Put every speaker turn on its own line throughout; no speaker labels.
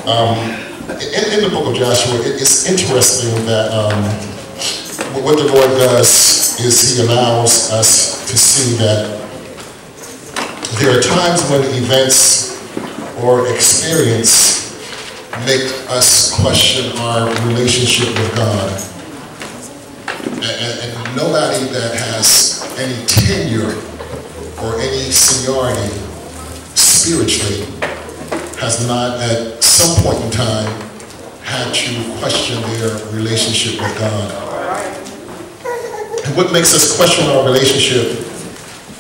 In the book of Joshua, it's interesting that what the Lord does is He allows us to see that there are times when events or experience make us question our relationship with God. And nobody that has any tenure or any seniority spiritually has not at some point in time had to question their relationship with God. And what makes us question our relationship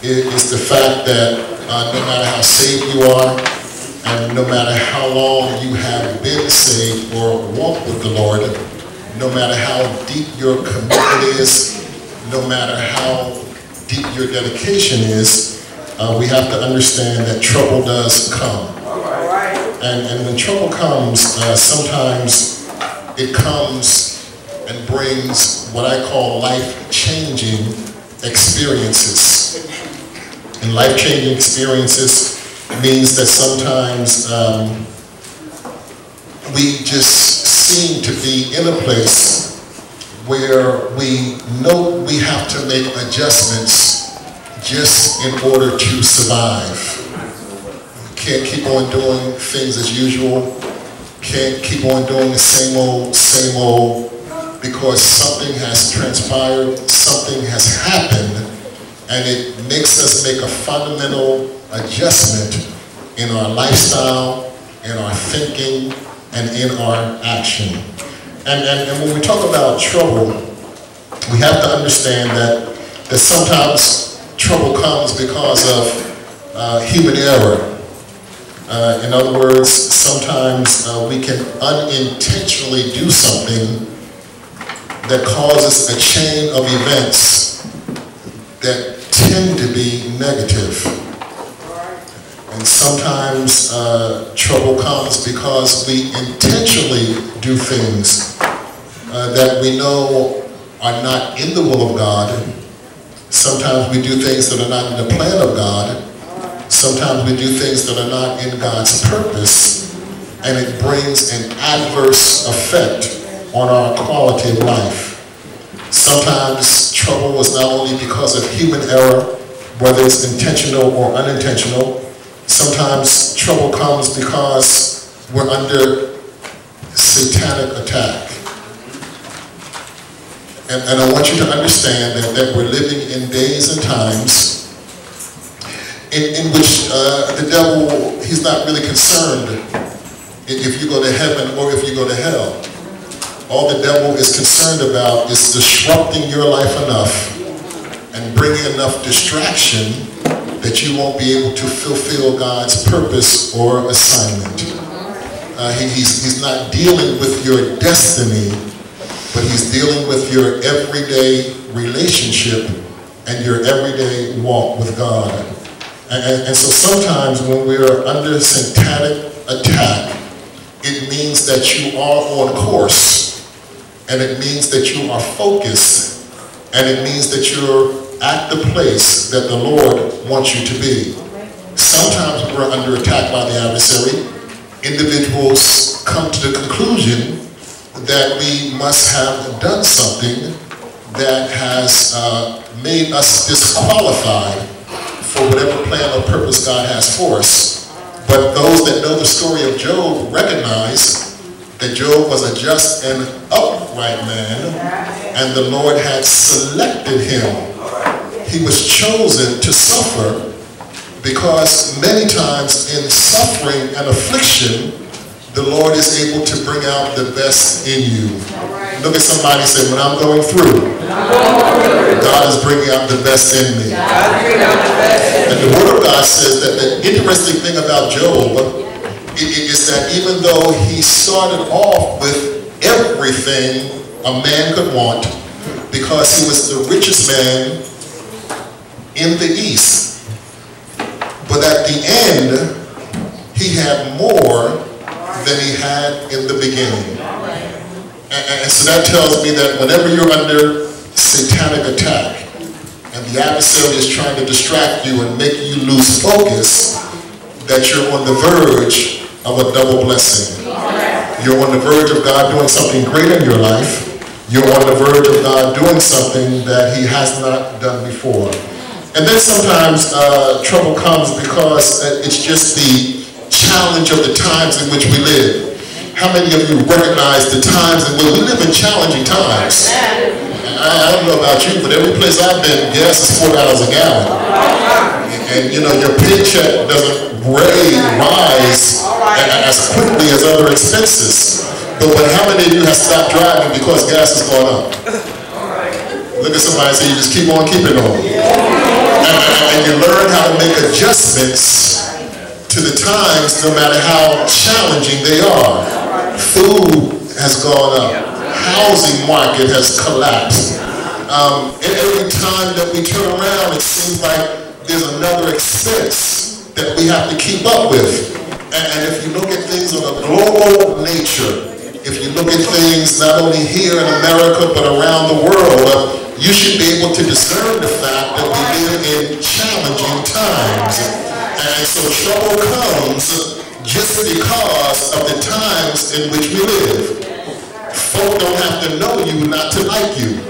is the fact that no matter how saved you are, and no matter how long you have been saved or walked with the Lord, no matter how deep your commitment is, no matter how deep your dedication is, we have to understand that trouble does come. And when trouble comes, sometimes it comes and brings what I call life-changing experiences. And life-changing experiences means that sometimes we just seem to be in a place where we know we have to make adjustments just in order to survive. Can't keep on doing things as usual. Can't keep on doing the same old, because something has transpired, something has happened, and it makes us make a fundamental adjustment in our lifestyle, in our thinking, and in our action. And when we talk about trouble, we have to understand that sometimes trouble comes because of human error. In other words, sometimes we can unintentionally do something that causes a chain of events that tend to be negative. And sometimes trouble comes because we intentionally do things that we know are not in the will of God. Sometimes we do things that are not in the plan of God. Sometimes we do things that are not in God's purpose, and it brings an adverse effect on our quality of life. Sometimes trouble is not only because of human error, whether it's intentional or unintentional. Sometimes trouble comes because we're under satanic attack. And I want you to understand that we're living in days and times in which the devil, he's not really concerned if you go to heaven or if you go to hell. All the devil is concerned about is disrupting your life enough and bringing enough distraction that you won't be able to fulfill God's purpose or assignment. He's not dealing with your destiny, but he's dealing with your everyday relationship and your everyday walk with God. And so sometimes when we're under satanic attack, it means that you are on course, and it means that you are focused, and it means that you're at the place that the Lord wants you to be. Sometimes we're under attack by the adversary. Individuals come to the conclusion that we must have done something that has made us disqualified for whatever plan or purpose God has for us. But those that know the story of Job recognize that Job was a just and upright man, and the Lord had selected him. He was chosen to suffer because many times in suffering and affliction, the Lord is able to bring out the best in you. Look at somebody and say, when I'm going through, God is bringing out the best in me. And the Word of God says that the interesting thing about Job is that even though he started off with everything a man could want, because he was the richest man in the East, but at the end, he had more than he had in the beginning. And so that tells me that whenever you're under satanic attack and the adversary is trying to distract you and make you lose focus, that you're on the verge of a double blessing. You're on the verge of God doing something great in your life. You're on the verge of God doing something that he has not done before. And then sometimes trouble comes because it's just the challenge of the times in which we live. How many of you recognize the times in which we live in challenging times? I don't know about you, but every place I've been, gas is $4 a gallon. And you know, your paycheck doesn't rise as quickly as other expenses. But how many of you have stopped driving because gas has gone up? Look at somebody and say, you just keep on keeping on. And you learn how to make adjustments to the times no matter how challenging they are. Food has gone up. Housing market has collapsed. And every time that we turn around, it seems like there's another expense that we have to keep up with. And if you look at things on a global nature, if you look at things not only here in America but around the world, you should be able to discern the fact that we live in challenging times. And so trouble comes just because of the times in which we live. Folk don't have to know you not to like you.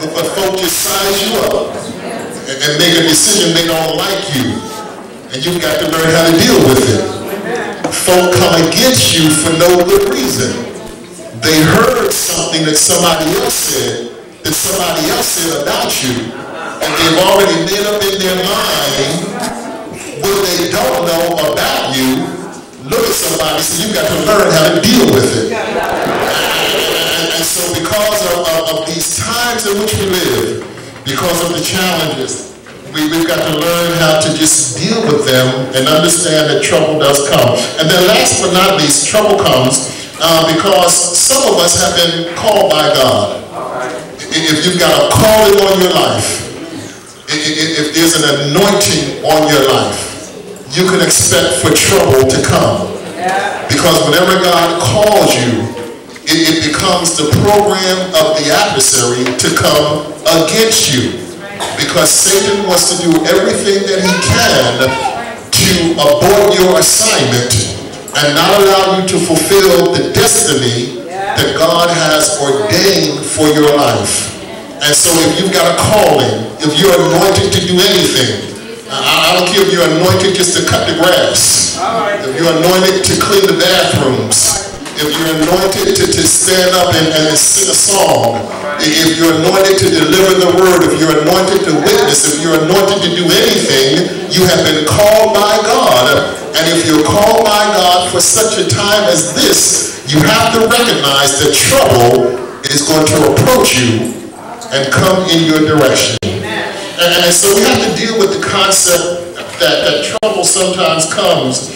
But folk just size you up and make a decision they don't like you. And you've got to learn how to deal with it. Folk come against you for no good reason. They heard something that somebody else said about you, and they've already made up in their mind what they don't know about you. Look at somebody, so you've got to learn how to deal with it. And so because of these times in which we live, because of the challenges, we've got to learn how to just deal with them and understand that trouble does come. And then last but not least, trouble comes because some of us have been called by God. If you've got a calling on your life, if there's an anointing on your life, you can expect for trouble to come. Because whenever God calls you, it becomes the program of the adversary to come against you. Because Satan wants to do everything that he can to abort your assignment and not allow you to fulfill the destiny that God has ordained for your life. And so if you've got a calling, if you're anointed to do anything, I don't care if you're anointed just to cut the grass, if you're anointed to clean the bathrooms, if you're anointed to stand up and sing a song, if you're anointed to deliver the word, if you're anointed to witness, if you're anointed to do anything, you have been called by God. And if you're called by God for such a time as this, you have to recognize that trouble is going to approach you and come in your direction. And so we have to deal with the concept that trouble sometimes comes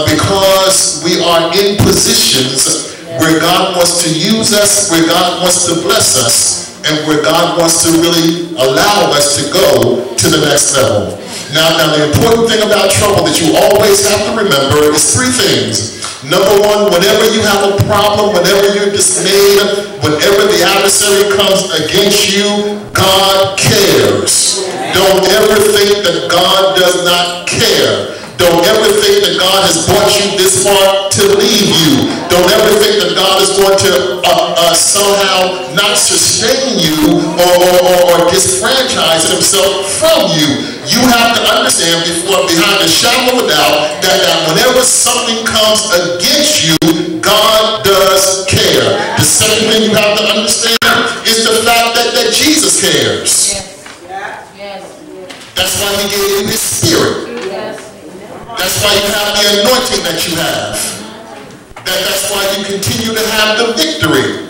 because we are in positions where God wants to use us, where God wants to bless us, and where God wants to really allow us to go to the next level. Now the important thing about trouble that you always have to remember is three things. Number one, whenever you have a problem, whenever you're dismayed, whenever the adversary comes against you, God cares. Don't ever think that God does not care. Don't ever think that God has brought you this far to leave you. Don't ever think that God is going to somehow not sustain you or disfranchise himself from you. You have to understand behind the shadow of a doubt that whenever something comes against you, God does care. The second thing you have to understand is the fact that Jesus cares. That's why he gave you his spirit. That's why you have the anointing that you have. That's why you continue to have the victory.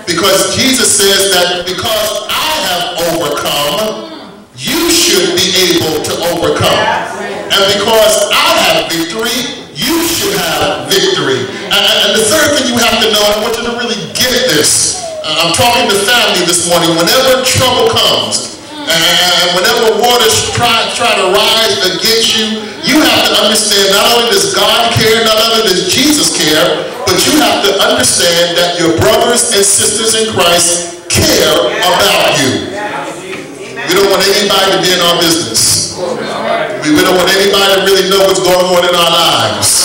Because Jesus says that because I have overcome, you should be able to overcome. And because I have victory, you should have victory. And the third thing you have to know, I want you to really get this. I'm talking to family this morning. Whenever trouble comes, and whenever waters try to rise against you, you have to understand not only does God care, not only does Jesus care, but you have to understand that your brothers and sisters in Christ care about you. We don't want anybody to be in our business. We don't want anybody to really know what's going on in our lives.